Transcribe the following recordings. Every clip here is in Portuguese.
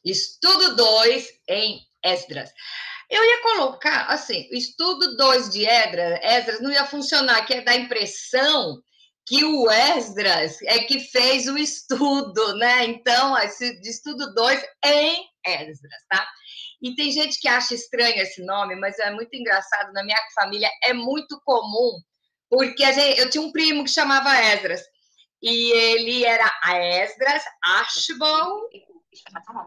Estudo 2 em Esdras. Eu ia colocar, assim, o estudo 2 de Esdras não ia funcionar, que é dar a impressão que o Esdras é que fez o estudo, né? Então, esse estudo 2 em Esdras, tá? E tem gente que acha estranho esse nome, mas é muito engraçado. Na minha família é muito comum, porque eu tinha um primo que chamava Esdras, e ele era Esdras Ashbal,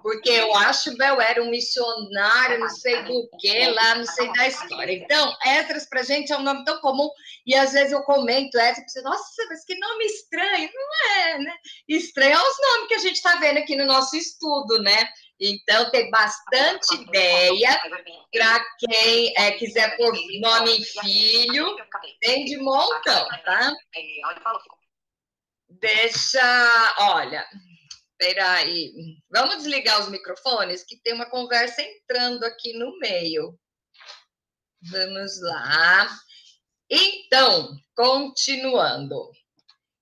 porque o Ashbel era um missionário, não sei do que, lá, não sei da história. Então, Esdras para a gente é um nome tão comum, e às vezes eu comento Esdras, e penso, nossa, mas que nome estranho. Não é, né? Estranho é os nomes que a gente está vendo aqui no nosso estudo, né? Então, tem bastante ideia para quem quiser pôr nome em filho, tem de montão, tá? Olha, peraí, vamos desligar os microfones, que tem uma conversa entrando aqui no meio. Vamos lá. Então, continuando.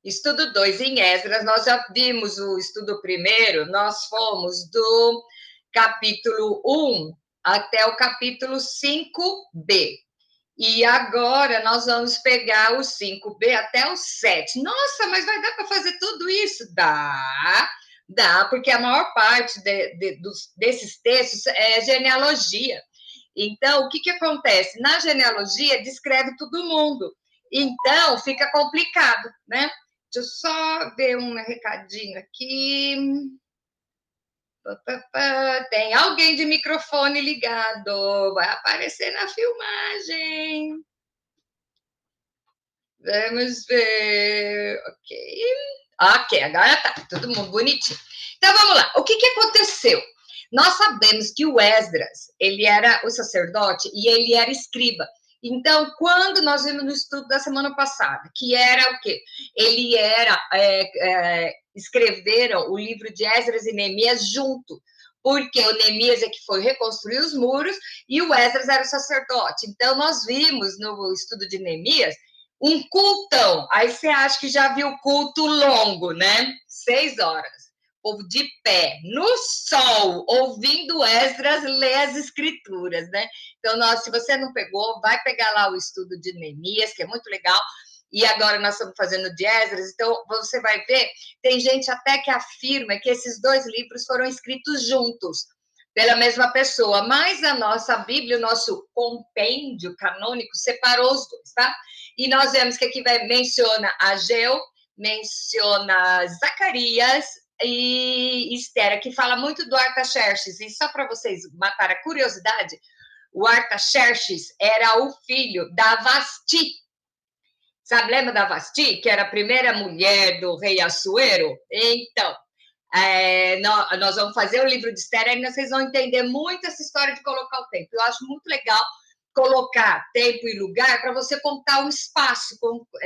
Estudo 2 em Esdras, nós já vimos o estudo primeiro, nós fomos do capítulo 1 até o capítulo 5b. E agora nós vamos pegar o 5b até o 7. Nossa, mas vai dar para fazer tudo isso? Dá, porque a maior parte desses textos é genealogia. Então, o que acontece? Na genealogia, descreve todo mundo. Então, fica complicado, né? Deixa eu só ver um recadinho aqui. Tem alguém de microfone ligado. Vai aparecer na filmagem. Vamos ver. Ok, agora tá. Todo mundo bonitinho. Então, vamos lá. O que aconteceu? Nós sabemos que o Esdras, ele era o sacerdote e ele era escriba. Então, quando nós vimos no estudo da semana passada, que era o quê? Ele era... escreveram o livro de Esdras e Neemias junto, porque o Neemias é que foi reconstruir os muros e o Esdras era o sacerdote. Então, nós vimos no estudo de Neemias um cultão. Aí você acha que já viu culto longo, né? 6 horas. Povo de pé, no sol, ouvindo Esdras ler as escrituras, né? Então, se você não pegou, vai pegar lá o estudo de Neemias, que é muito legal. E agora nós estamos fazendo de Esdras, então você vai ver, tem gente até que afirma que esses dois livros foram escritos juntos, pela mesma pessoa, mas a nossa Bíblia, o nosso compêndio canônico, separou os dois, tá? E nós vemos que aqui menciona Ageu, menciona Zacarias e Esther, que fala muito do Artaxerxes. E só para vocês matar a curiosidade, o Artaxerxes era o filho da Vasti. Sabe, lembra da Vasti, que era a primeira mulher do rei Assuero? Então, nós vamos fazer o livro de Esther, aí vocês vão entender muito essa história de colocar o tempo. Eu acho muito legal colocar tempo e lugar para você contar o espaço,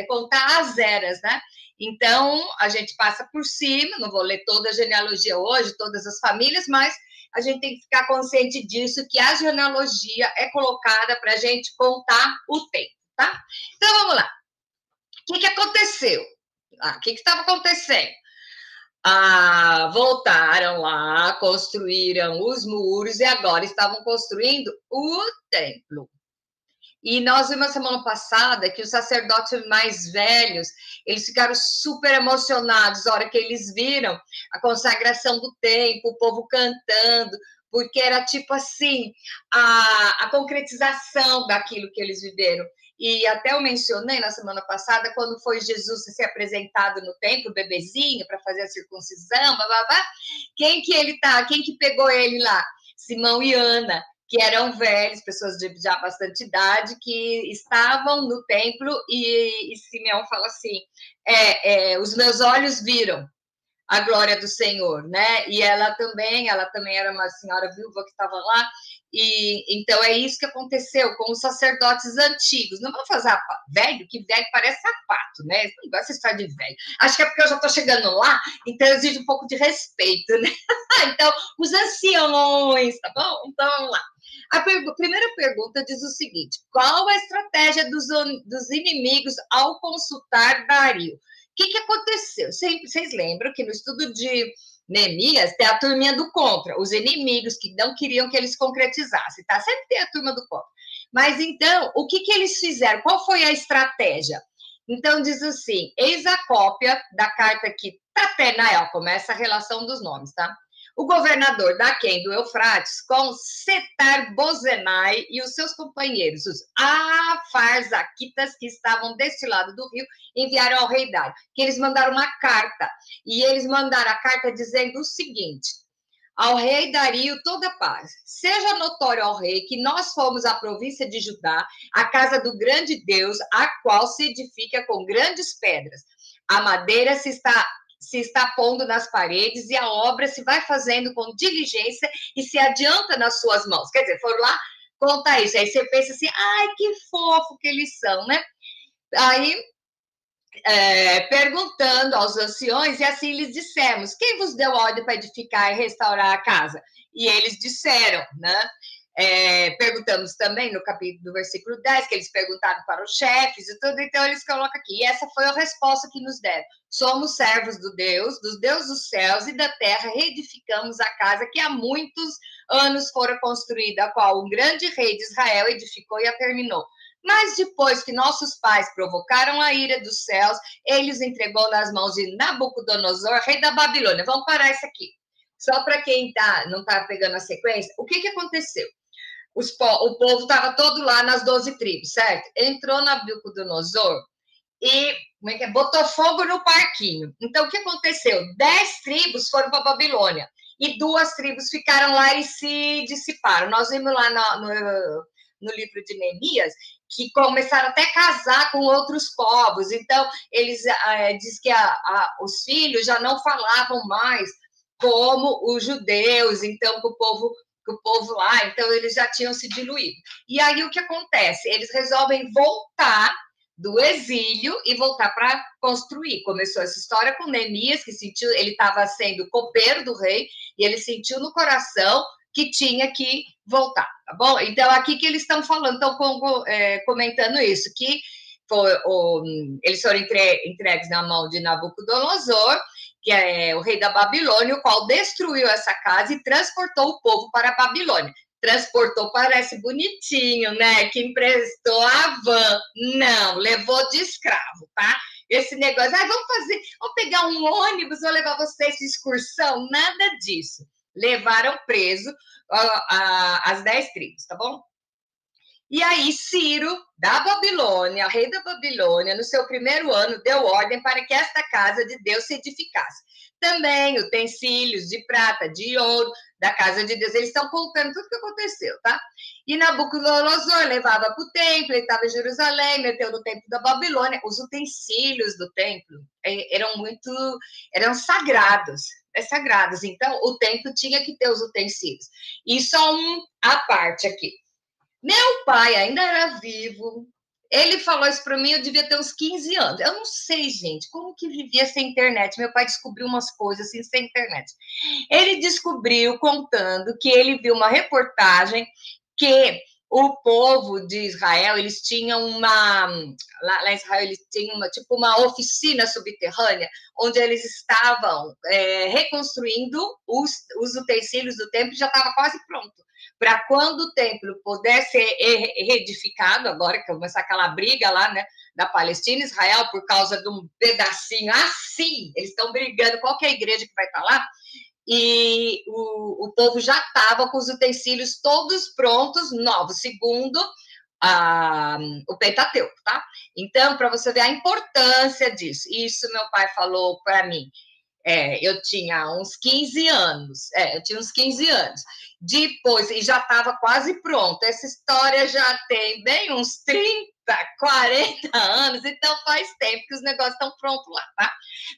contar as eras, né? Então, a gente passa por cima, não vou ler toda a genealogia hoje, todas as famílias, mas a gente tem que ficar consciente disso, que a genealogia é colocada para a gente contar o tempo, tá? Então, vamos lá. O que aconteceu? O que estava acontecendo? Voltaram lá, construíram os muros e agora estavam construindo o templo. E nós vimos semana passada que os sacerdotes mais velhos, eles ficaram super emocionados na hora que eles viram a consagração do templo, o povo cantando, porque era tipo assim, a concretização daquilo que eles viveram. E até eu mencionei na semana passada, quando foi Jesus ser apresentado no templo, bebezinho, para fazer a circuncisão, blá. Quem que pegou ele lá? Simão e Ana, que eram velhos, pessoas de já bastante idade, que estavam no templo, e Simeão fala assim, os meus olhos viram a glória do Senhor, né? E ela também era uma senhora viúva que estava lá, e então é isso que aconteceu com os sacerdotes antigos. Não vou fazer velho, que velho parece sapato, né? Não gosto de história de velho. Acho que é porque eu já estou chegando lá, então exige um pouco de respeito, né? Então, os anciões, tá bom? Então, vamos lá. A primeira pergunta diz o seguinte: qual a estratégia dos inimigos ao consultar Dario? O que aconteceu? Vocês lembram que no estudo de Neemias, tem a turminha do contra, os inimigos que não queriam que eles concretizassem, tá? Sempre tem a turma do contra. Mas então, o que eles fizeram? Qual foi a estratégia? Então, diz assim: eis a cópia da carta que Tatenael, começa a relação dos nomes, tá? O governador daquém do Eufrates, com Setar-Bozenai e os seus companheiros, os Afarzaquitas, que estavam deste lado do rio, enviaram ao rei Dário, que eles mandaram uma carta, e eles mandaram a carta dizendo o seguinte: ao rei Dario toda paz. Seja notório ao rei que nós fomos a província de Judá, a casa do grande Deus, a qual se edifica com grandes pedras. A madeira se está pondo nas paredes e a obra se vai fazendo com diligência e se adianta nas suas mãos. Quer dizer, foram lá contar isso. Aí você pensa assim, ai, que fofo que eles são, né? Aí perguntando aos anciões, e assim lhes dissemos: quem vos deu ordem para edificar e restaurar a casa? E eles disseram, né? Perguntamos também no capítulo do versículo 10, que eles perguntaram para os chefes e tudo, então eles colocam aqui. E essa foi a resposta que nos deram: somos servos do Deus, dos deuses dos céus e da terra, reedificamos a casa que há muitos anos fora construída, a qual um grande rei de Israel edificou e a terminou. Mas depois que nossos pais provocaram a ira dos céus, ele os entregou nas mãos de Nabucodonosor, rei da Babilônia. Vamos parar isso aqui. Só para quem não está pegando a sequência, o que aconteceu? O povo estava todo lá nas 12 tribos, certo? Entrou Nabucodonosor e botou fogo no parquinho. Então, o que aconteceu? 10 tribos foram para a Babilônia e 2 tribos ficaram lá e se dissiparam. Nós vimos lá no livro de Neemias que começaram até a casar com outros povos. Então, eles diz que os filhos já não falavam mais como os judeus, então, com o povo lá, então eles já tinham se diluído. E aí o que acontece? Eles resolvem voltar do exílio e voltar para construir. Começou essa história com Neemias, que sentiu, ele estava sendo copeiro do rei, e ele sentiu no coração que tinha que voltar, tá bom? Então, aqui que eles estão falando, estão comentando isso, que eles foram entregues na mão de Nabucodonosor, que é o rei da Babilônia, o qual destruiu essa casa e transportou o povo para a Babilônia. Transportou, parece bonitinho, né? Que emprestou a van. Não, levou de escravo, tá? Esse negócio, vamos pegar um ônibus, vou levar vocês de excursão. Nada disso. Levaram preso as 10 tribos, tá bom? E aí, Ciro, da Babilônia, rei da Babilônia, no seu primeiro ano, deu ordem para que esta casa de Deus se edificasse. Também utensílios de prata, de ouro, da casa de Deus. Eles estão contando tudo o que aconteceu, tá? E Nabucodonosor levava para o templo, ele estava em Jerusalém, meteu no templo da Babilônia. Os utensílios do templo eram sagrados. Sagrados. Então, o templo tinha que ter os utensílios. E só a parte aqui. Meu pai ainda era vivo. Ele falou isso para mim, eu devia ter uns 15 anos. Eu não sei, gente, como que vivia sem internet. Meu pai descobriu umas coisas assim sem internet. Ele descobriu contando que ele viu uma reportagem que o povo de Israel, eles tinham lá em Israel, eles tinham uma oficina subterrânea, onde eles estavam reconstruindo os utensílios do templo, já estava quase pronto. Para quando o templo pudesse ser reedificado, agora que começar aquela briga lá, né, da Palestina e Israel, por causa de um pedacinho assim, eles estão brigando, qual que é a igreja que vai estar lá? E o povo já estava com os utensílios todos prontos, novos, segundo o Pentateuco, tá? Então, para você ver a importância disso, isso meu pai falou para mim. Eu tinha uns 15 anos. Eu tinha uns 15 anos. Depois, e já estava quase pronto. Essa história já tem bem uns 30, 40 anos, então faz tempo que os negócios estão prontos lá, tá?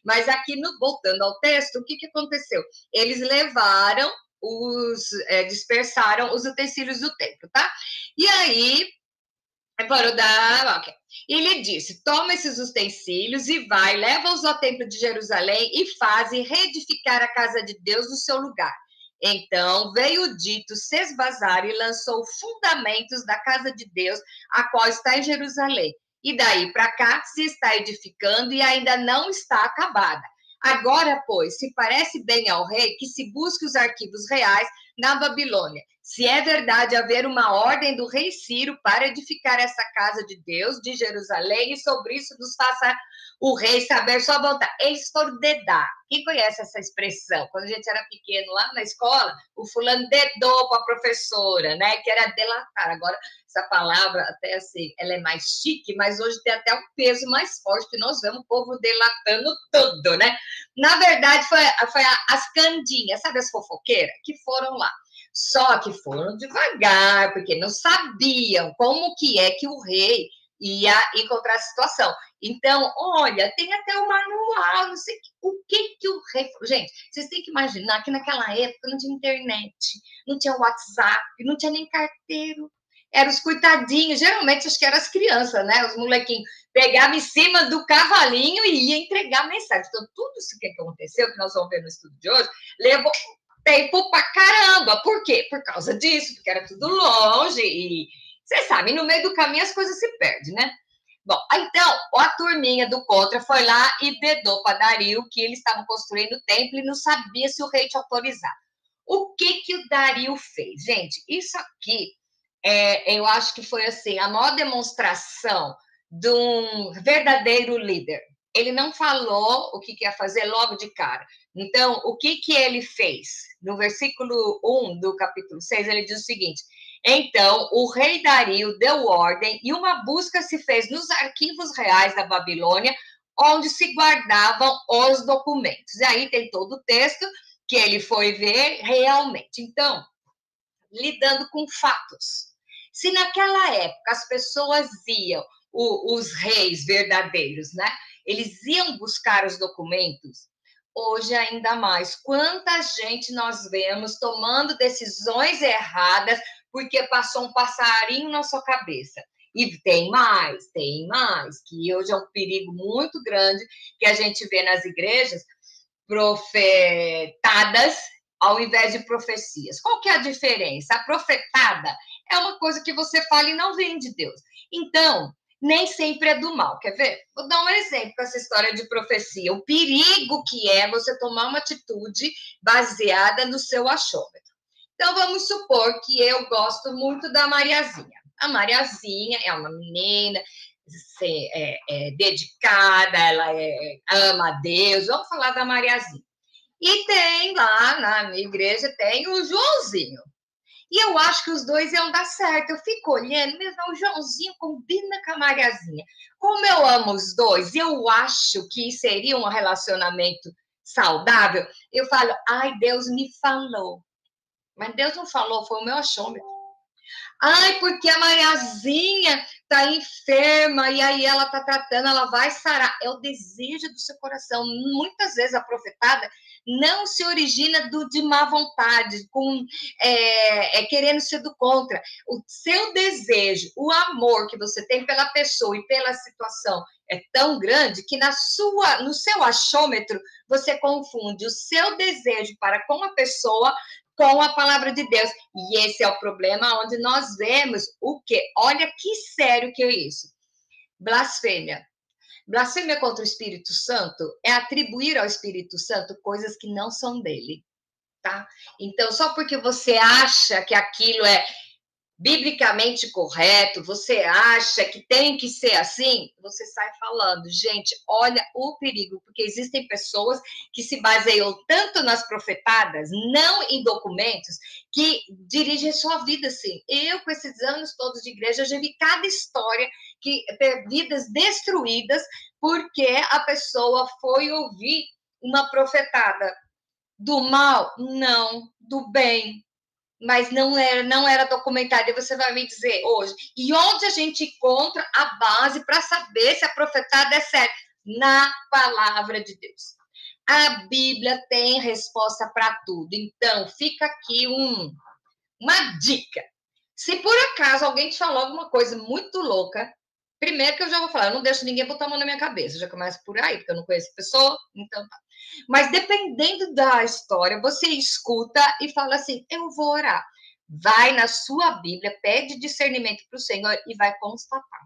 Mas aqui, voltando ao texto, o que aconteceu? Eles levaram dispersaram os utensílios do templo, tá? E aí, ele disse: toma esses utensílios e vai, leva-os ao templo de Jerusalém e faze reedificar a casa de Deus no seu lugar. Então veio o dito Sesbazar e lançou fundamentos da casa de Deus, a qual está em Jerusalém. E daí para cá se está edificando e ainda não está acabada. Agora, pois, se parece bem ao rei que se busque os arquivos reais na Babilônia. Se é verdade haver uma ordem do rei Ciro para edificar essa casa de Deus de Jerusalém, e sobre isso nos faça o rei saber sua vontade. Eles foram dedar. Quem conhece essa expressão? Quando a gente era pequeno lá na escola, o fulano dedou para a professora, né? Que era delatar. Agora, essa palavra, até assim, ela é mais chique, mas hoje tem até um peso mais forte, que nós vemos o povo delatando tudo, né? Na verdade, foi as candinhas, sabe as fofoqueiras? Que foram lá. Só que foram devagar, porque não sabiam como que é que o rei ia encontrar a situação. Então, olha, tem até o manual, não sei o que o rei... Gente, vocês têm que imaginar que naquela época não tinha internet, não tinha WhatsApp, não tinha nem carteiro. Eram os coitadinhos, geralmente acho que eram as crianças, né? Os molequinhos pegavam em cima do cavalinho e ia entregar mensagem. Então, tudo isso que aconteceu, que nós vamos ver no estudo de hoje, levou tempo pra caramba. Por quê? Por causa disso, porque era tudo longe e, vocês sabem, no meio do caminho as coisas se perdem, né? Bom, então, a turminha do contra foi lá e dedou para Dario que eles estavam construindo o templo e não sabia se o rei tinha autorizado. O que o Dario fez? Gente, isso aqui, eu acho que foi assim, a maior demonstração de um verdadeiro líder. Ele não falou o que ia fazer logo de cara. Então, o que ele fez? No versículo 1 do capítulo 6, ele diz o seguinte: então, o rei Dario deu ordem e uma busca se fez nos arquivos reais da Babilônia, onde se guardavam os documentos. E aí tem todo o texto que ele foi ver realmente. Então, lidando com fatos. Se naquela época as pessoas iam, os reis verdadeiros, né? Eles iam buscar os documentos. Hoje, ainda mais, quanta gente nós vemos tomando decisões erradas porque passou um passarinho na sua cabeça. E tem mais, que hoje é um perigo muito grande que a gente vê nas igrejas profetadas ao invés de profecias. Qual que é a diferença? A profetada é uma coisa que você fala e não vem de Deus. Então, nem sempre é do mal. Quer ver? Vou dar um exemplo com essa história de profecia. O perigo que é você tomar uma atitude baseada no seu achômetro. Então, vamos supor que eu gosto muito da Mariazinha. A Mariazinha é uma menina dedicada, ela ama a Deus. Vamos falar da Mariazinha. E tem lá na minha igreja, tem o Joãozinho. E eu acho que os dois iam dar certo. Eu fico olhando, mesmo o Joãozinho combina com a Mariazinha. Como eu amo os dois, eu acho que seria um relacionamento saudável. Eu falo, ai, Deus me falou. Mas Deus não falou, foi o meu achômetro. Ai, porque a Mariazinha está enferma e aí ela está tratando, ela vai sarar. É o desejo do seu coração. Muitas vezes a profetada não se origina de má vontade, querendo ser do contra. O seu desejo, o amor que você tem pela pessoa e pela situação é tão grande que no seu achômetro você confunde o seu desejo para com a pessoa com a palavra de Deus. E esse é o problema onde nós vemos o quê? Olha que sério que é isso. Blasfêmia. Blasfêmia contra o Espírito Santo é atribuir ao Espírito Santo coisas que não são dele, tá? Então, só porque você acha que aquilo é biblicamente correto, você acha que tem que ser assim, você sai falando. Gente, olha o perigo, porque existem pessoas que se baseiam tanto nas profetadas, não em documentos, que dirigem sua vida assim. Eu, com esses anos todos de igreja, já vi cada história que vidas destruídas porque a pessoa foi ouvir uma profetada do mal, não, do bem, mas não era documentado. E você vai me dizer hoje, e onde a gente encontra a base para saber se a profetada é certa? Na palavra de Deus. A Bíblia tem resposta para tudo. Então, fica aqui uma dica. Se por acaso alguém te falou alguma coisa muito louca, primeiro que eu já vou falar, eu não deixo ninguém botar a mão na minha cabeça, já começa por aí, porque eu não conheço a pessoa, então tá. Mas dependendo da história, você escuta e fala assim, eu vou orar. Vai na sua Bíblia, pede discernimento para o Senhor e vai constatar.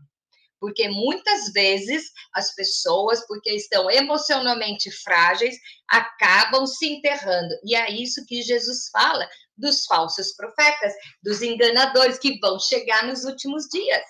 porque muitas vezes as pessoas, porque estão emocionalmente frágeis, acabam se enterrando. E é isso que Jesus fala dos falsos profetas, dos enganadores que vão chegar nos últimos dias.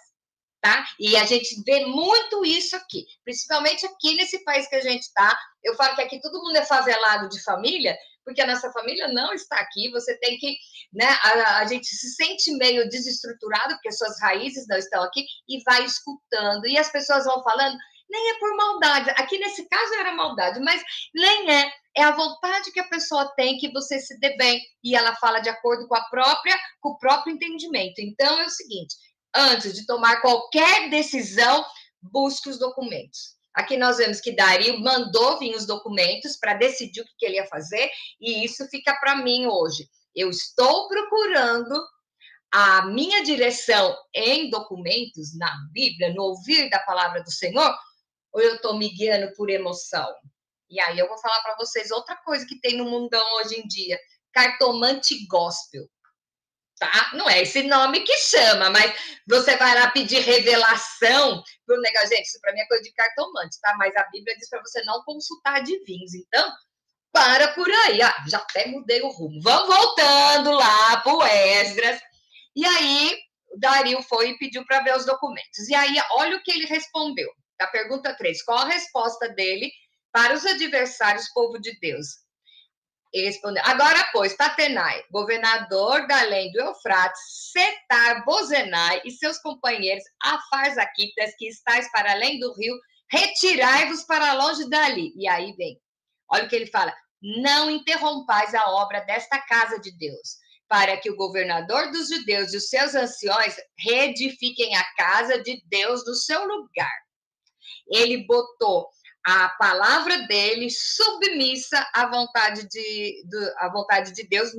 Tá? E a gente vê muito isso aqui, principalmente aqui nesse país que a gente está. Eu falo que aqui todo mundo é favelado de família, porque a nossa família não está aqui. Você tem que, né? A gente se sente meio desestruturado, porque suas raízes não estão aqui, e vai escutando. E as pessoas vão falando, nem é por maldade. Aqui nesse caso era maldade, mas nem é. É a vontade que a pessoa tem que você se dê bem. E ela fala de acordo com o próprio entendimento. Então é o seguinte: antes de tomar qualquer decisão, busque os documentos. Aqui nós vemos que Dario mandou vir os documentos para decidir o que ele ia fazer, e isso fica para mim hoje. Eu estou procurando a minha direção em documentos, na Bíblia, no ouvir da palavra do Senhor, ou eu estou me guiando por emoção? E aí eu vou falar para vocês outra coisa que tem no mundão hoje em dia: cartomante gospel. Tá? Não é esse nome que chama, mas você vai lá pedir revelação para o negócio. Gente, isso para mim é coisa de cartomante, tá? Mas a Bíblia diz para você não consultar adivinhos. Então, para por aí. Ah, já até mudei o rumo. Vamos voltando lá para o Esdras. E aí, Dario foi e pediu para ver os documentos. E aí, olha o que ele respondeu. Da pergunta 3, qual a resposta dele para os adversários, povo de Deus? Ele respondeu: agora, pois, Tatenai, governador da além do Eufrates, Setar, Bozenai e seus companheiros, Afarzaquitas, que estáis para além do rio, retirai-vos para longe dali. E aí vem, olha o que ele fala: não interrompais a obra desta casa de Deus, para que o governador dos judeus e os seus anciões reedifiquem a casa de Deus no seu lugar. Ele botou a palavra dele submissa à vontade de Deus,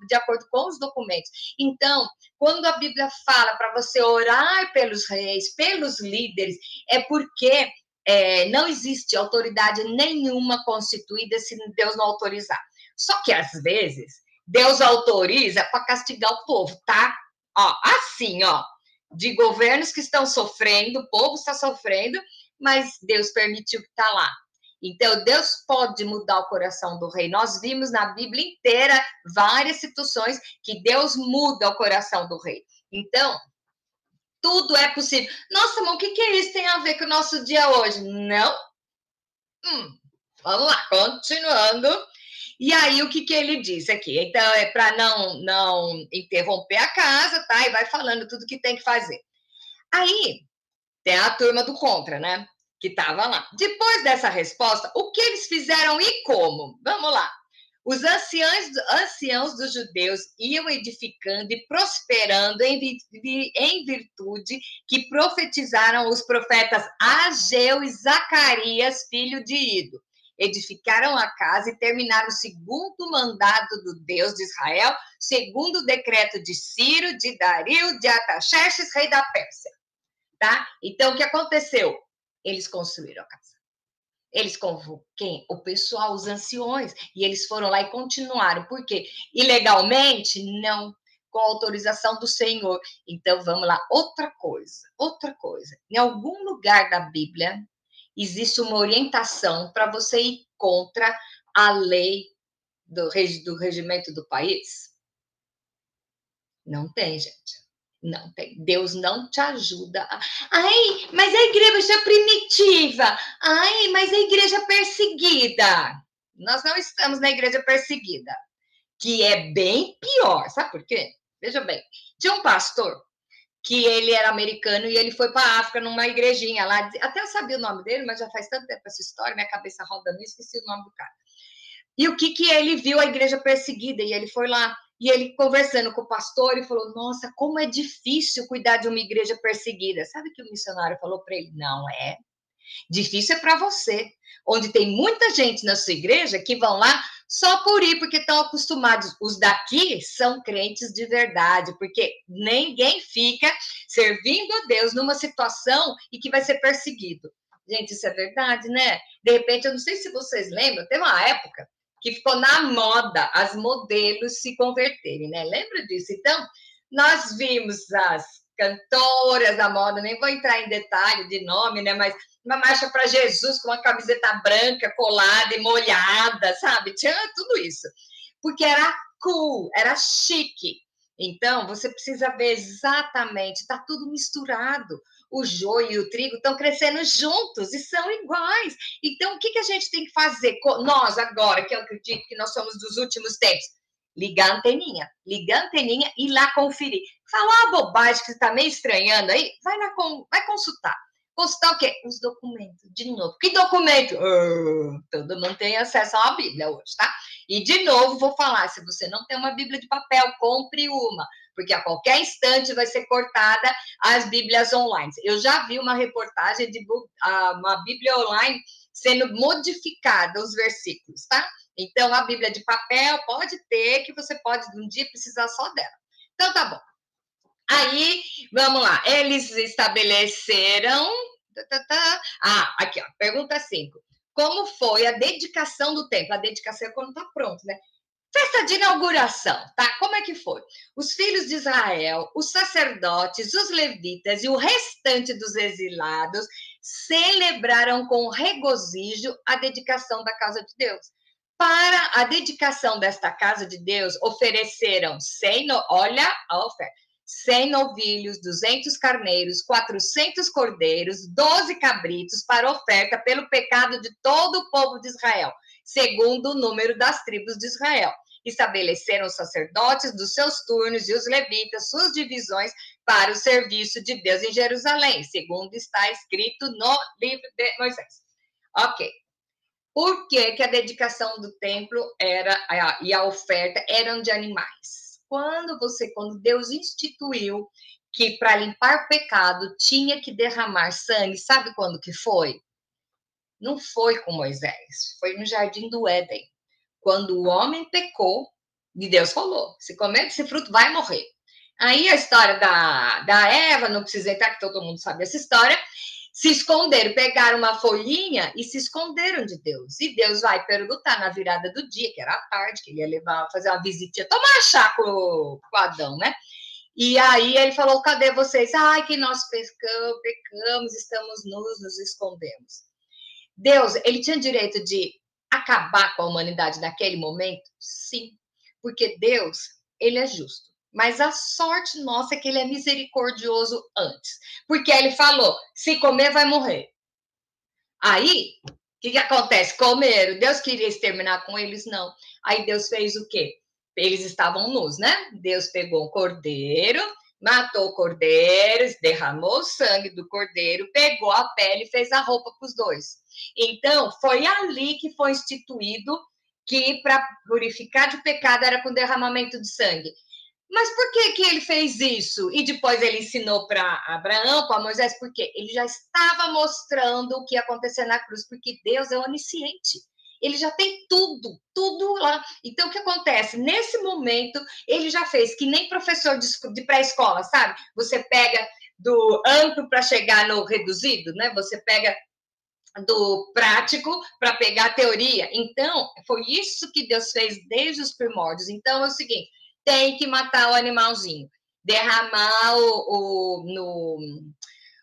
de acordo com os documentos. Então, quando a Bíblia fala para você orar pelos reis, pelos líderes, é porque não existe autoridade nenhuma constituída se Deus não autorizar. Só que, às vezes, Deus autoriza para castigar o povo, tá? Ó, assim, ó, de governos que estão sofrendo, o povo está sofrendo, mas Deus permitiu que está lá. Então, Deus pode mudar o coração do rei. Nós vimos na Bíblia inteira várias situações que Deus muda o coração do rei. Então, tudo é possível. Nossa, irmão, o que é isso? Tem a ver com o nosso dia hoje? Não? Vamos lá, continuando. E aí, o que ele disse aqui? Então, é para não interromper a casa, tá? E vai falando tudo que tem que fazer. Aí, tem a turma do contra, né? Que estava lá. Depois dessa resposta, o que eles fizeram e como? Vamos lá. Os anciãos dos judeus iam edificando e prosperando em virtude que profetizaram os profetas Ageu e Zacarias, filho de Ido. Edificaram a casa e terminaram o segundo mandado do Deus de Israel, segundo o decreto de Ciro, de Dario, de Artaxerxes, rei da Pérsia. Tá? Então, o que aconteceu? Eles construíram a casa. Eles convocam quem? O pessoal, os anciões, e eles foram lá e continuaram. Por quê? Ilegalmente? Não. Com a autorização do Senhor. Então, vamos lá. Outra coisa. Em algum lugar da Bíblia, existe uma orientação para você ir contra a lei do regimento do país? Não tem, gente. Não tem. Deus não te ajuda. Ai, mas a igreja é primitiva. Ai, mas a igreja é perseguida. Nós não estamos na igreja perseguida, que é bem pior. Sabe por quê? Veja bem. Tinha um pastor que ele era americano e ele foi para a África numa igrejinha lá. Até eu sabia o nome dele, mas já faz tanto tempo essa história, minha cabeça roda nisso, esqueci o nome do cara. E o que ele viu? A igreja perseguida, e ele foi lá. E ele, conversando com o pastor, ele falou: nossa, como é difícil cuidar de uma igreja perseguida. Sabe o que o missionário falou para ele? Não é. Difícil é para você, onde tem muita gente na sua igreja que vão lá só por ir, porque estão acostumados. Os daqui são crentes de verdade, porque ninguém fica servindo a Deus numa situação e que vai ser perseguido. Gente, isso é verdade, né? De repente, eu não sei se vocês lembram, teve uma época que ficou na moda as modelos se converterem, né? Lembra disso? Então, nós vimos as cantoras da moda, nem vou entrar em detalhe de nome, né? Mas uma marcha para Jesus com uma camiseta branca colada e molhada, sabe? Tinha tudo isso. Porque era cool, era chique. Então, você precisa ver exatamente, está tudo misturado. O joio e o trigo estão crescendo juntos e são iguais. Então, o que a gente tem que fazer? Nós, agora, que eu acredito que nós somos dos últimos tempos, ligar a anteninha e ir lá conferir. Falar uma bobagem que você está meio estranhando aí, vai consultar. Consultar o quê? Os documentos, de novo. Que documento? Todo mundo tem acesso a uma Bíblia hoje, tá? E, de novo, vou falar, se você não tem uma Bíblia de papel, compre uma, porque a qualquer instante vai ser cortada as Bíblias online. Eu já vi uma reportagem de uma Bíblia online sendo modificada, os versículos, tá? Então, a Bíblia de papel pode ter, que você pode, um dia, precisar só dela. Então, tá bom. Aí, vamos lá. Eles estabeleceram... aqui, ó, pergunta 5. Como foi a dedicação do templo? A dedicação é quando está pronto, né? Festa de inauguração, tá? Como é que foi? Os filhos de Israel, os sacerdotes, os levitas e o restante dos exilados celebraram com regozijo a dedicação da casa de Deus. Para a dedicação desta casa de Deus, ofereceram 100 novilhos, 200 carneiros, 400 cordeiros, 12 cabritos para oferta pelo pecado de todo o povo de Israel, segundo o número das tribos de Israel. Estabeleceram os sacerdotes dos seus turnos e os levitas suas divisões para o serviço de Deus em Jerusalém, segundo está escrito no livro de Moisés. Ok. Por que a dedicação do templo e a oferta eram de animais? Quando Deus instituiu que para limpar pecado tinha que derramar sangue, sabe quando que foi? Não foi com Moisés, foi no jardim do Éden. Quando o homem pecou, e Deus falou, se comer desse fruto, vai morrer. Aí a história da Eva, não precisa entrar, que todo mundo sabe essa história, se esconderam, pegaram uma folhinha e se esconderam de Deus. E Deus vai perguntar na virada do dia, que era a tarde, que ele ia fazer uma visitinha, tomar chá com Adão, né? E aí ele falou, cadê vocês? Ai, que nós pecamos, estamos nus, nos escondemos. Deus, ele tinha direito de acabar com a humanidade naquele momento? Sim, porque Deus, ele é justo. Mas a sorte nossa é que ele é misericordioso antes. Porque ele falou, se comer, vai morrer. Aí, o que acontece? Comeram. Deus queria exterminar com eles? Não. Aí Deus fez o quê? Eles estavam nus, né? Deus pegou um cordeiro, matou o cordeiro, derramou o sangue do cordeiro, pegou a pele e fez a roupa para os dois. Então, foi ali que foi instituído que para purificar de pecado era com derramamento de sangue. Mas por que ele fez isso? E depois ele ensinou para Abraão, para Moisés, porque ele já estava mostrando o que ia acontecer na cruz, porque Deus é onisciente. Ele já tem tudo lá. Então, o que acontece? Nesse momento, ele já fez, que nem professor de pré-escola, sabe? Você pega do amplo para chegar no reduzido, né? Você pega do prático para pegar a teoria. Então, foi isso que Deus fez desde os primórdios. Então, é o seguinte, tem que matar o animalzinho, derramar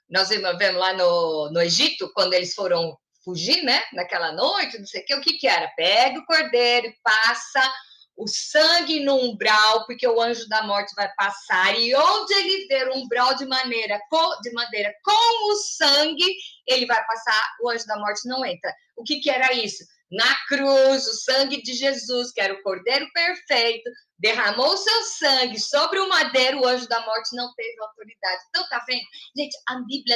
nós vemos lá no Egito, quando eles foram fugir, né, naquela noite, não sei o que era, pega o cordeiro e passa o sangue no umbral, porque o anjo da morte vai passar, e onde ele ver o umbral de madeira com o sangue, ele vai passar, o anjo da morte não entra. O que era isso? Na cruz, o sangue de Jesus, que era o cordeiro perfeito, derramou o seu sangue sobre o madeiro, o anjo da morte não teve autoridade. Então, tá vendo? Gente, a Bíblia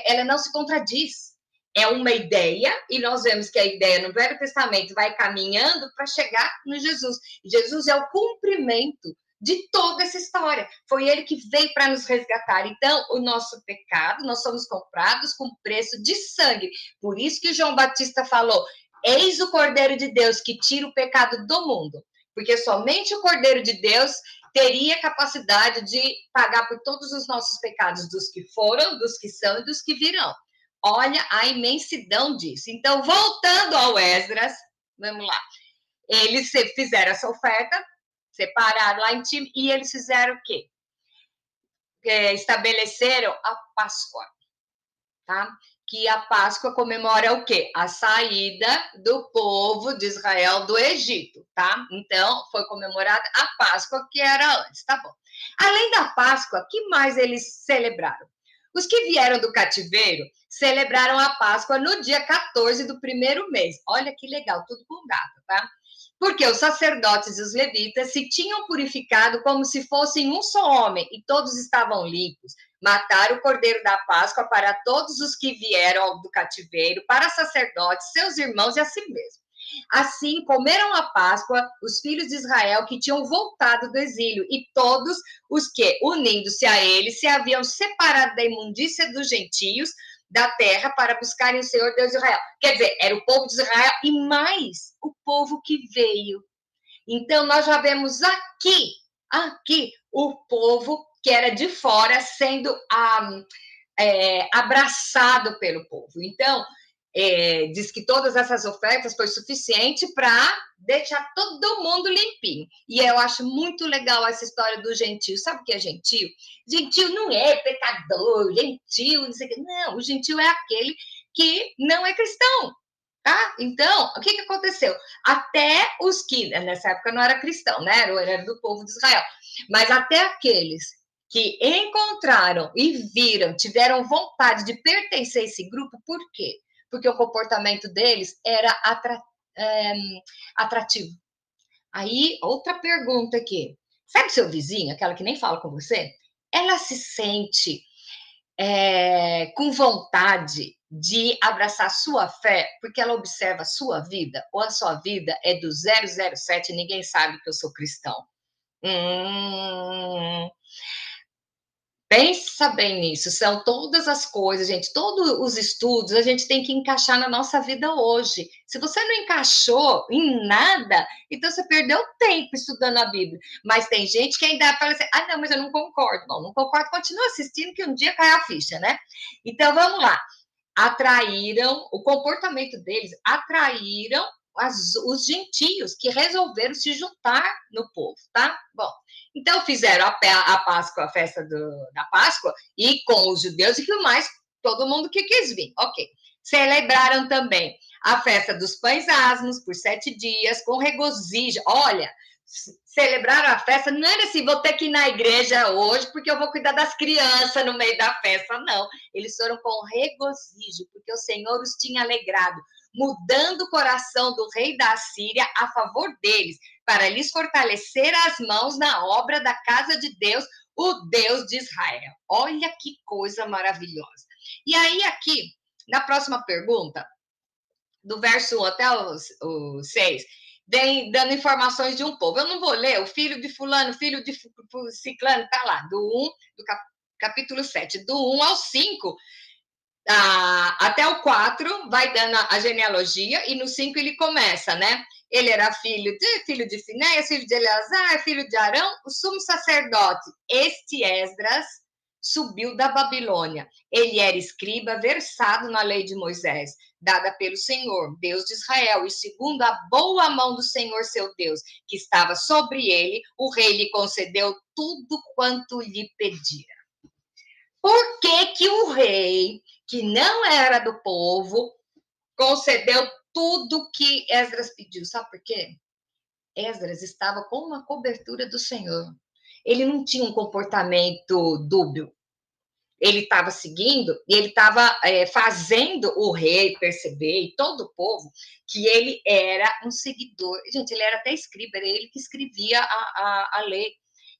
ela não se contradiz. É uma ideia, e nós vemos que a ideia no Velho Testamento vai caminhando para chegar no Jesus. Jesus é o cumprimento de toda essa história. Foi ele que veio para nos resgatar. Então, o nosso pecado, nós somos comprados com preço de sangue. Por isso que João Batista falou, eis o Cordeiro de Deus que tira o pecado do mundo. Porque somente o Cordeiro de Deus teria capacidade de pagar por todos os nossos pecados, dos que foram, dos que são e dos que virão. Olha a imensidão disso. Então, voltando ao Esdras, vamos lá. Eles fizeram essa oferta, separaram lá em time, e eles fizeram o quê? estabeleceram a Páscoa, tá? Que a Páscoa comemora o quê? A saída do povo de Israel do Egito, tá? Então, foi comemorada a Páscoa, que era antes, tá bom. Além da Páscoa, que mais eles celebraram? Os que vieram do cativeiro celebraram a Páscoa no dia 14 do primeiro mês. Olha que legal, tudo com data, tá? Porque os sacerdotes e os levitas se tinham purificado como se fossem um só homem, e todos estavam limpos. Mataram o cordeiro da Páscoa para todos os que vieram do cativeiro, para sacerdotes, seus irmãos e a si mesmo. Assim, comeram a Páscoa os filhos de Israel que tinham voltado do exílio, e todos os que, unindo-se a eles, se haviam separado da imundícia dos gentios da terra para buscarem o Senhor Deus de Israel. Quer dizer, era o povo de Israel e mais o povo que veio. Então, nós já vemos aqui, o povo que era de fora sendo abraçado pelo povo. Então, diz que todas essas ofertas foi suficiente para deixar todo mundo limpinho. E eu acho muito legal essa história do gentio. Sabe o que é gentio? Gentio não é pecador, gentio, não sei o que. Não, o gentio é aquele que não é cristão. Tá? Então, o que aconteceu? Até os que, nessa época não era cristão, né? Era do povo de Israel. Mas até aqueles que encontraram e viram, tiveram vontade de pertencer a esse grupo, por quê? Porque o comportamento deles era atrativo. Aí, outra pergunta aqui. Sabe seu vizinho, aquela que nem fala com você? Ela se sente com vontade de abraçar sua fé, porque ela observa a sua vida, ou a sua vida é do 007 e ninguém sabe que eu sou cristão. Pensa bem nisso, são todas as coisas, gente, todos os estudos a gente tem que encaixar na nossa vida hoje. Se você não encaixou em nada, então você perdeu tempo estudando a Bíblia. Mas tem gente que ainda fala assim, não, mas eu não concordo. Não concordo, continua assistindo que um dia cai a ficha, né? Então, vamos lá. O comportamento deles atraíram os gentios que resolveram se juntar no povo, tá? Bom, então fizeram a Páscoa, a festa da Páscoa, e com os judeus e que mais todo mundo que quis vir. Ok. Celebraram também a festa dos pães asmos por 7 dias, com regozijo. Olha, celebraram a festa, não era assim, vou ter que ir na igreja hoje, porque eu vou cuidar das crianças no meio da festa, não. Eles foram com regozijo, porque o Senhor os tinha alegrado, mudando o coração do rei da Assíria a favor deles, para lhes fortalecer as mãos na obra da casa de Deus, o Deus de Israel. Olha que coisa maravilhosa. E aí, aqui, na próxima pergunta, do verso 1 até o 6, vem dando informações de um povo. Eu não vou ler, o filho de fulano, filho de ciclano, está lá, do capítulo 7, do 1 ao 5, até o 4, vai dando a genealogia, e no 5 ele começa, né? Ele era filho de Finéias, filho de Eleazar, filho de Arão, o sumo sacerdote. Este Esdras subiu da Babilônia. Ele era escriba, versado na lei de Moisés, dada pelo Senhor, Deus de Israel, e segundo a boa mão do Senhor, seu Deus, que estava sobre ele, o rei lhe concedeu tudo quanto lhe pedira. Por que o rei, que não era do povo, concedeu tudo que Esdras pediu? Sabe por quê? Esdras estava com uma cobertura do Senhor. Ele não tinha um comportamento dúbio. Ele estava seguindo e ele estava fazendo o rei perceber, e todo o povo, que ele era um seguidor. Gente, ele era até escriba, era ele que escrevia a lei.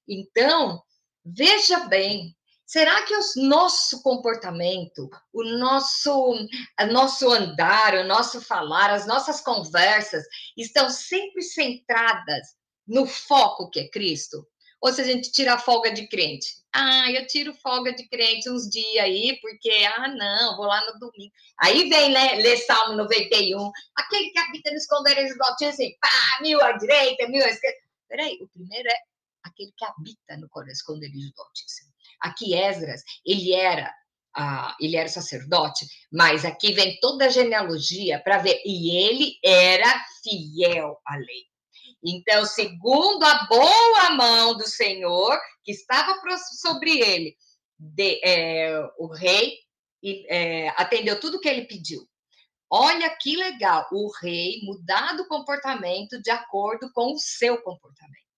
Então, veja bem, será que o nosso comportamento, o nosso andar, o nosso falar, as nossas conversas estão sempre centradas no foco que é Cristo? Ou se a gente tira a folga de crente? Eu tiro folga de crente uns dias aí, porque, não, vou lá no domingo. Aí vem, né, ler Salmo 91, aquele que habita no esconderijo do Altíssimo, assim, mil à direita, mil à esquerda. Peraí, o primeiro é aquele que habita no esconderijo do Altíssimo. Aqui, Esdras, ele era sacerdote, mas aqui vem toda a genealogia para ver, e ele era fiel à lei. Então, segundo a boa mão do Senhor, que estava sobre ele, o rei atendeu tudo que ele pediu. Olha que legal, o rei mudar do comportamento de acordo com o seu comportamento.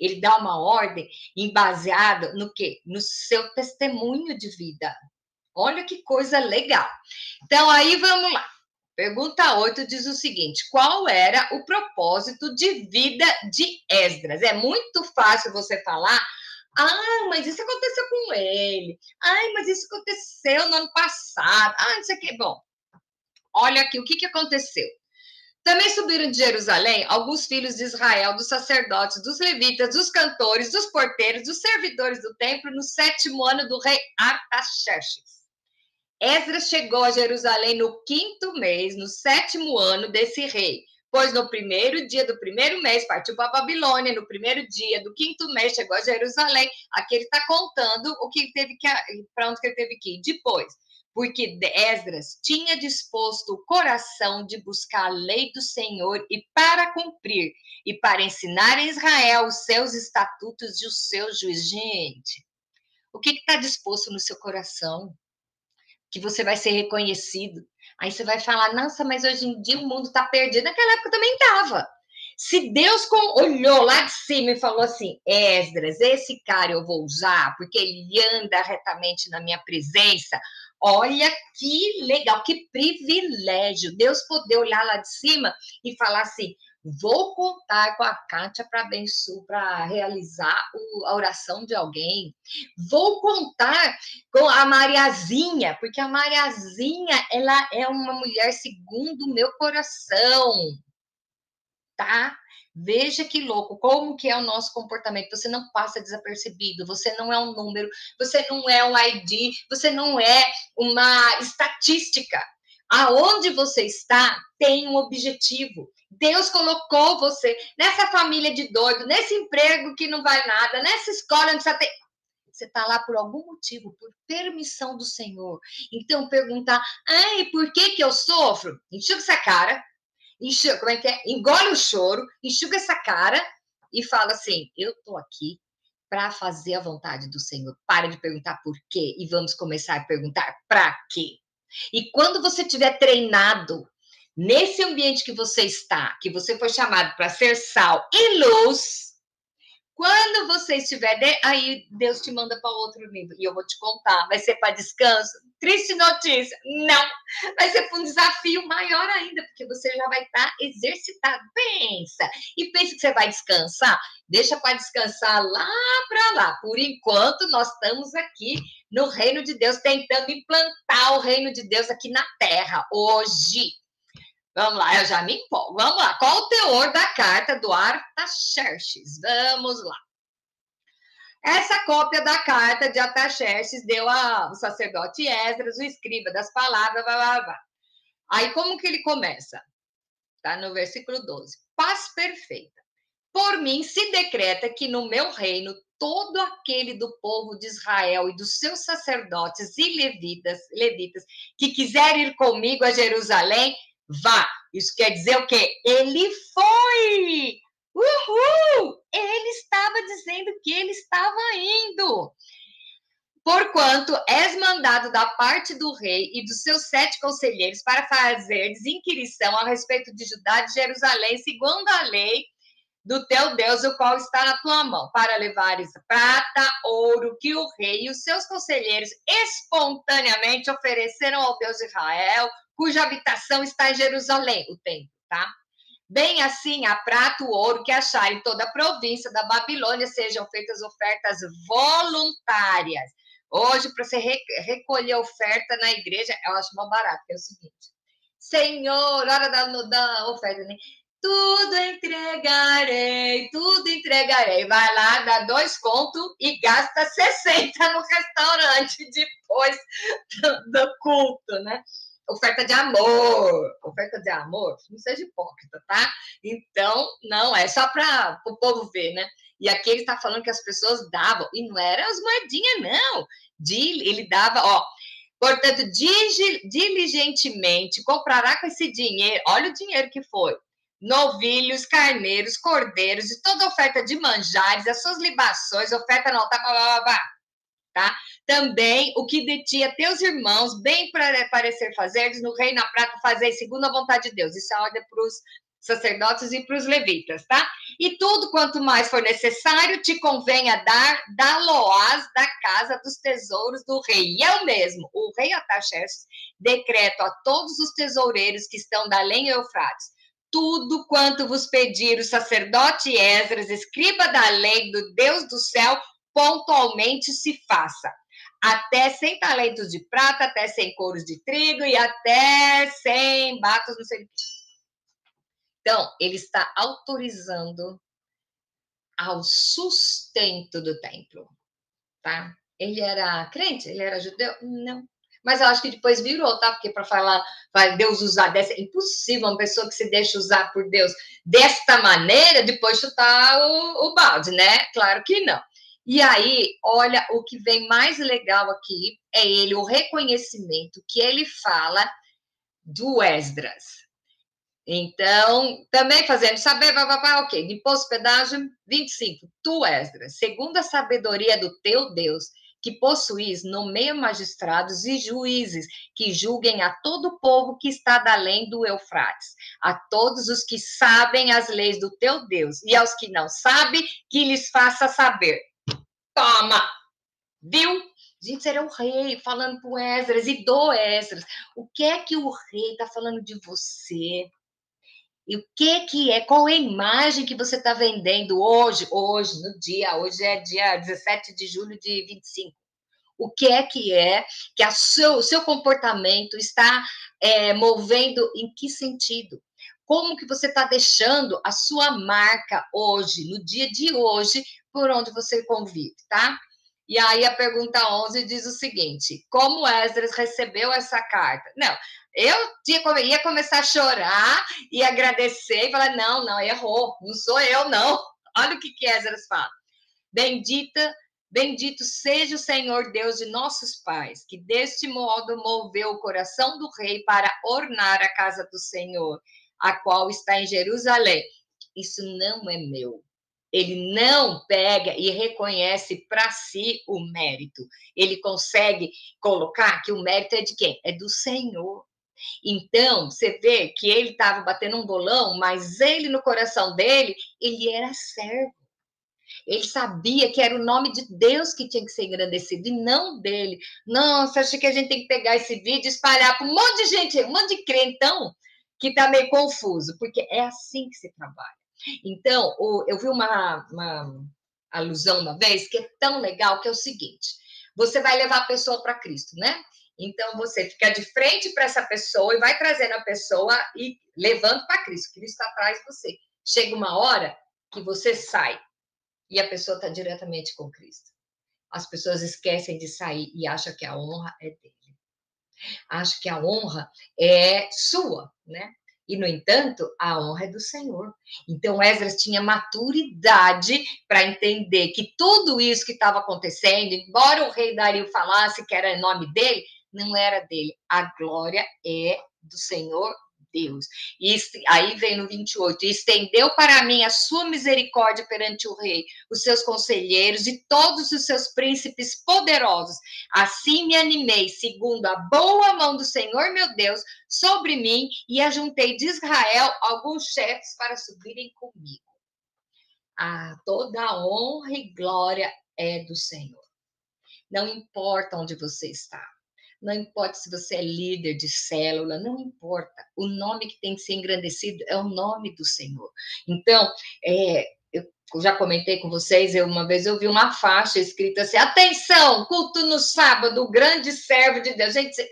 Ele dá uma ordem baseada no quê? No seu testemunho de vida. Olha que coisa legal. Então, aí vamos lá. Pergunta 8 diz o seguinte: qual era o propósito de vida de Esdras? É muito fácil você falar, mas isso aconteceu com ele. Mas isso aconteceu no ano passado. Isso aqui. Bom, olha aqui o que aconteceu. Também subiram de Jerusalém alguns filhos de Israel, dos sacerdotes, dos levitas, dos cantores, dos porteiros, dos servidores do templo, no 7º ano do rei Artaxerxes. Esdras chegou a Jerusalém no 5º mês, no 7º ano desse rei, pois no 1º dia do 1º mês partiu para a Babilônia, no 1º dia do 5º mês chegou a Jerusalém. Aqui ele está contando o que teve que para onde que ele teve que ir depois, porque Esdras tinha disposto o coração de buscar a lei do Senhor e para cumprir, e para ensinar em Israel os seus estatutos e os seus juízes. Gente, o que está disposto no seu coração? Que você vai ser reconhecido. Aí você vai falar, nossa, mas hoje em dia o mundo está perdido. Naquela época também estava. Se Deus olhou lá de cima e falou assim, Esdras, esse cara eu vou usar, porque ele anda retamente na minha presença. Olha que legal, que privilégio. Deus poder olhar lá de cima e falar assim, vou contar com a Kátia para realizar a oração de alguém. Vou contar com a Mariazinha, porque a Mariazinha, ela é uma mulher segundo o meu coração, tá? Veja que louco, como que é o nosso comportamento. Você não passa desapercebido, você não é um número, você não é um ID, você não é uma estatística. Aonde você está tem um objetivo. Deus colocou você nessa família de doido, nesse emprego que não vai nada, nessa escola onde você tem... Você está lá por algum motivo, por permissão do Senhor. Então, perguntar, por que eu sofro? Enxuga essa cara, como é que é? Engole o choro, enxuga essa cara e fala assim, eu estou aqui para fazer a vontade do Senhor. Para de perguntar por quê e vamos começar a perguntar para quê. E quando você tiver treinado nesse ambiente que você está, que você foi chamado para ser sal e luz, quando você estiver, aí Deus te manda para outro nível. E eu vou te contar, vai ser para descanso? Triste notícia, não. Vai ser para um desafio maior ainda, porque você já vai estar exercitado. Pensa que você vai descansar. Deixa para descansar lá para lá. Por enquanto, nós estamos aqui no reino de Deus, tentando implantar o reino de Deus aqui na terra, hoje. Vamos lá, eu já me empolgo. Vamos lá. Qual o teor da carta do Artaxerxes? Vamos lá. Essa cópia da carta de Artaxerxes deu ao sacerdote Esdras, o escriba das palavras, blá, blá, blá. Aí, como que ele começa? Tá no versículo 12. Paz perfeita. Por mim se decreta que no meu reino todo aquele do povo de Israel e dos seus sacerdotes e levitas que quiser ir comigo a Jerusalém, vá. Isso quer dizer o quê? Ele foi! Uhul! Ele estava dizendo que ele estava indo. Porquanto és mandado da parte do rei e dos seus 7 conselheiros para fazer inquirição a respeito de Judá e de Jerusalém, segundo a lei do teu Deus, o qual está na tua mão, para levares prata, ouro, que o rei e os seus conselheiros espontaneamente ofereceram ao Deus de Israel, cuja habitação está em Jerusalém, o templo, tá? Bem assim, a prata, o ouro que acharem em toda a província da Babilônia, sejam feitas ofertas voluntárias. Hoje, para você recolher oferta na igreja, eu acho mal barato, é o seguinte. Senhor, hora da oferta, né? Tudo entregarei. Vai lá, dá 2 contos e gasta 60 no restaurante depois do culto, né? Oferta de amor, não seja hipócrita, tá? Então, não, é só para o povo ver, né? E aqui ele está falando que as pessoas davam, e não eram as moedinhas, não. Ele dava, portanto, diligentemente comprará com esse dinheiro, olha o dinheiro que foi, novilhos, carneiros, cordeiros, e toda oferta de manjares, as suas libações, oferta no altar, blá, blá, blá, tá? também o que de ti a teus irmãos, bem para parecer fazeres no reino na prata, fazer segundo a vontade de Deus. Isso é ordem para os sacerdotes e para os levitas, tá? E tudo quanto mais for necessário, te convém a dar, dá-lo-ás da casa dos tesouros do rei. E eu mesmo, o rei Artaxerxes, decreto a todos os tesoureiros que estão da além Eufrates, tudo quanto vos pedir o sacerdote Esdras, escriba da lei do Deus do céu, pontualmente se faça. Até 100 talentos de prata, até 100 couros de trigo e até 100 batos, não sei o que. Então, ele está autorizando ao sustento do templo, tá? Ele era crente? Ele era judeu? Não. Mas eu acho que depois virou, tá? Porque para falar, vai Deus usar dessa, é impossível uma pessoa que se deixa usar por Deus desta maneira, depois chutar o balde, né? Claro que não. E aí, olha, o que vem mais legal aqui é ele, o reconhecimento que ele fala do Esdras. Então, também fazendo saber, ok, de hospedagem, 25. Tu, Esdras, segundo a sabedoria do teu Deus, que possuís, nomeia magistrados e juízes que julguem a todo o povo que está da além do Eufrates, a todos os que sabem as leis do teu Deus, e aos que não sabem, que lhes faça saber. Toma! Viu? Gente, era o rei falando para o Esdras e do Esdras. O que é que o rei está falando de você? E o que é, qual é a imagem que você está vendendo hoje, hoje é dia 17 de julho de 25. O que é que o seu comportamento está movendo em que sentido? Como que você está deixando a sua marca hoje, no dia de hoje, por onde você convive, tá? E aí a pergunta 11 diz o seguinte, como Esdras recebeu essa carta? Não, eu ia começar a chorar e agradecer e falar, não, errou, não sou eu, não. Olha o que Esdras fala. Bendito seja o Senhor Deus de nossos pais, que deste modo moveu o coração do rei para ornar a casa do Senhor, a qual está em Jerusalém. Isso não é meu. Ele não pega e reconhece para si o mérito. Ele consegue colocar que o mérito é de quem? É do Senhor. Então, você vê que ele estava batendo um bolão, mas ele, no coração dele, ele era servo. Ele sabia que era o nome de Deus que tinha que ser engrandecido, e não dele. Nossa, acho que a gente tem que pegar esse vídeo e espalhar para um monte de gente, um monte de crentão, que está meio confuso, porque é assim que se trabalha. Então, eu vi uma alusão uma vez, que é tão legal, que é o seguinte, você vai levar a pessoa para Cristo, né? Então, você fica de frente para essa pessoa e vai trazendo a pessoa e levando para Cristo. Cristo está atrás de você. Chega uma hora que você sai e a pessoa está diretamente com Cristo. As pessoas esquecem de sair e acham que a honra é dele. Acham que a honra é sua, né? E, no entanto, a honra é do Senhor. Então, Esdras tinha maturidade para entender que tudo isso que estava acontecendo, embora o rei Dario falasse que era em nome dele, não era dele. A glória é do Senhor Deus. E aí vem no 28, e estendeu para mim a sua misericórdia perante o rei, os seus conselheiros e todos os seus príncipes poderosos. Assim me animei, segundo a boa mão do Senhor meu Deus, sobre mim, e ajuntei de Israel alguns chefes para subirem comigo. Toda a honra e glória é do Senhor. Não importa onde você está. Não importa se você é líder de célula, não importa. O nome que tem que ser engrandecido é o nome do Senhor. Então, eu já comentei com vocês, uma vez eu vi uma faixa escrita assim, atenção, culto no sábado, o grande servo de Deus. Gente,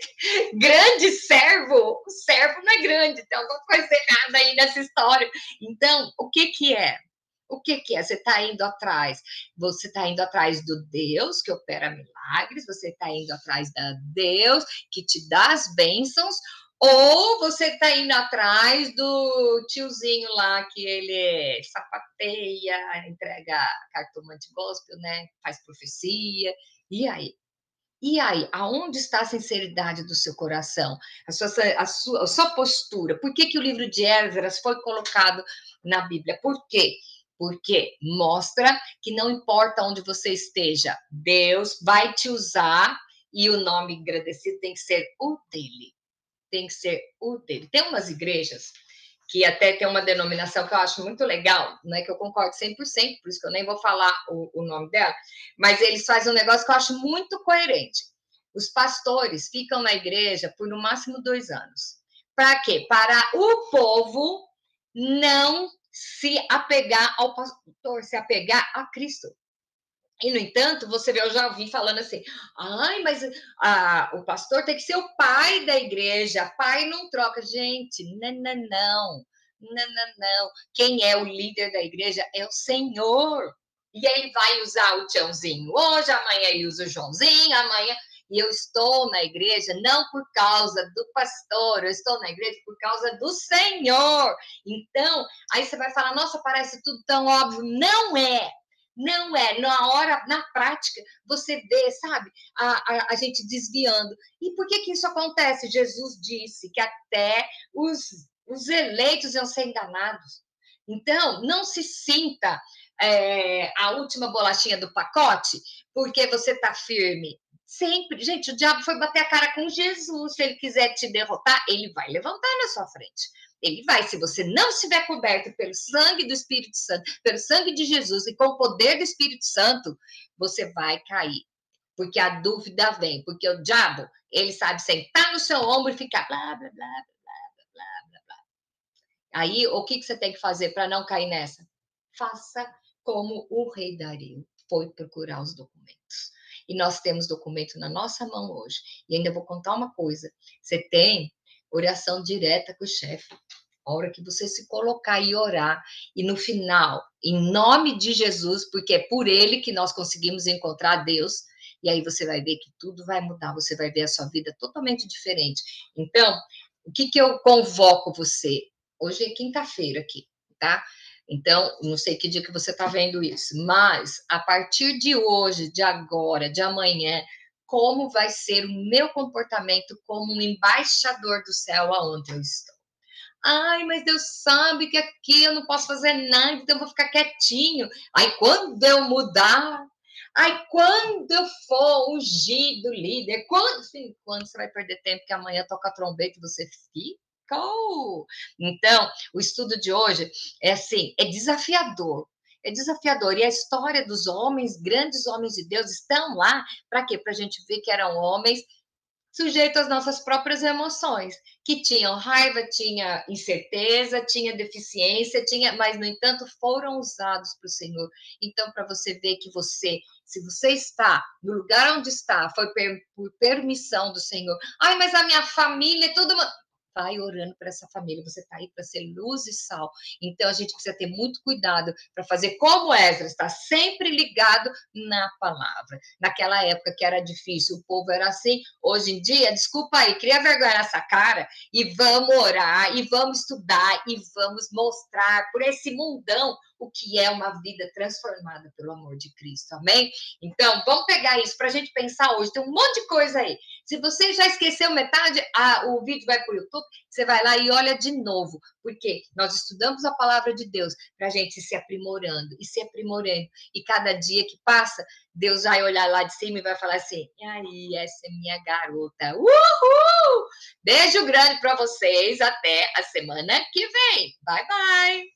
grande servo? O servo não é grande, tem alguma coisa errada aí nessa história. Então, o que é? O que é? Você está indo atrás. Você está indo atrás do Deus que opera milagres, você está indo atrás da Deus que te dá as bênçãos, ou você está indo atrás do tiozinho lá que ele sapateia, entrega cartomante gospel, né? Faz profecia. E aí? E aí, aonde está a sinceridade do seu coração? A sua postura? Por que o livro de Esdras foi colocado na Bíblia? Por quê? Porque mostra que não importa onde você esteja, Deus vai te usar e o nome agradecido tem que ser o dele. Tem que ser o dele. Tem umas igrejas que até tem uma denominação que eu acho muito legal, né, que eu concordo 100%, por isso que eu nem vou falar o nome dela, mas eles fazem um negócio que eu acho muito coerente. Os pastores ficam na igreja por no máximo 2 anos. Para quê? Para o povo não se apegar ao pastor, se apegar a Cristo. E, no entanto, você vê, eu já ouvi falando assim, ai, mas o pastor tem que ser o pai da igreja, pai não troca. Gente, não, não, não, não, não, não. Quem é o líder da igreja é o Senhor. E ele vai usar o Tiãozinho hoje, amanhã ele usa o Joãozinho, amanhã... E eu estou na igreja não por causa do pastor, eu estou na igreja por causa do Senhor. Então, aí você vai falar, nossa, parece tudo tão óbvio. Não é. Não é, na hora, na prática, você vê, sabe, a gente desviando. E por que isso acontece? Jesus disse que até os eleitos iam ser enganados. Então, não se sinta a última bolachinha do pacote, porque você está firme. Sempre, gente, o diabo foi bater a cara com Jesus. Se ele quiser te derrotar, ele vai levantar na sua frente. Ele vai, se você não estiver coberto pelo sangue do Espírito Santo, pelo sangue de Jesus e com o poder do Espírito Santo, você vai cair. Porque a dúvida vem, porque o diabo, ele sabe sentar no seu ombro e ficar blá, blá, blá, blá, blá, blá, blá. Aí, o que você tem que fazer para não cair nessa? Faça como o rei Dario foi procurar os documentos. E nós temos documento na nossa mão hoje. E ainda vou contar uma coisa. Você tem oração direta com o chefe. A hora que você se colocar e orar, e no final, em nome de Jesus, porque é por ele que nós conseguimos encontrar Deus, e aí você vai ver que tudo vai mudar, você vai ver a sua vida totalmente diferente. Então, o que eu convoco você? Hoje é quinta-feira aqui, tá? Então, não sei que dia que você está vendo isso, mas a partir de hoje, de agora, de amanhã, como vai ser o meu comportamento como um embaixador do céu aonde eu estou? Ai, mas Deus sabe que aqui eu não posso fazer nada, então eu vou ficar quietinho. Aí quando eu mudar, aí quando eu for ungido líder, quando você vai perder tempo que amanhã toca a trombeta e você ficou. Então, o estudo de hoje é assim, é desafiador. É desafiador. E a história dos homens, grandes homens de Deus, estão lá para quê? Para a gente ver que eram homens sujeito às nossas próprias emoções, que tinham raiva, tinha incerteza, tinha deficiência, mas, no entanto, foram usados para o Senhor. Então, para você ver que você, se você está no lugar onde está, foi por permissão do Senhor. Ai, mas a minha família é tudo... Vai orando para essa família, você está aí para ser luz e sal. Então, a gente precisa ter muito cuidado para fazer como Esdras, está sempre ligado na palavra. Naquela época que era difícil, o povo era assim. Hoje em dia, desculpa aí, cria vergonha nessa cara e vamos orar, e vamos estudar, e vamos mostrar por esse mundão o que é uma vida transformada pelo amor de Cristo, amém? Então, vamos pegar isso para a gente pensar hoje. Tem um monte de coisa aí. Se você já esqueceu metade, o vídeo vai para o YouTube, você vai lá e olha de novo, porque nós estudamos a palavra de Deus para a gente ir se aprimorando, e se aprimorando. E cada dia que passa, Deus vai olhar lá de cima e vai falar assim, aí, essa é minha garota. Uhul! Beijo grande para vocês, até a semana que vem. Bye, bye!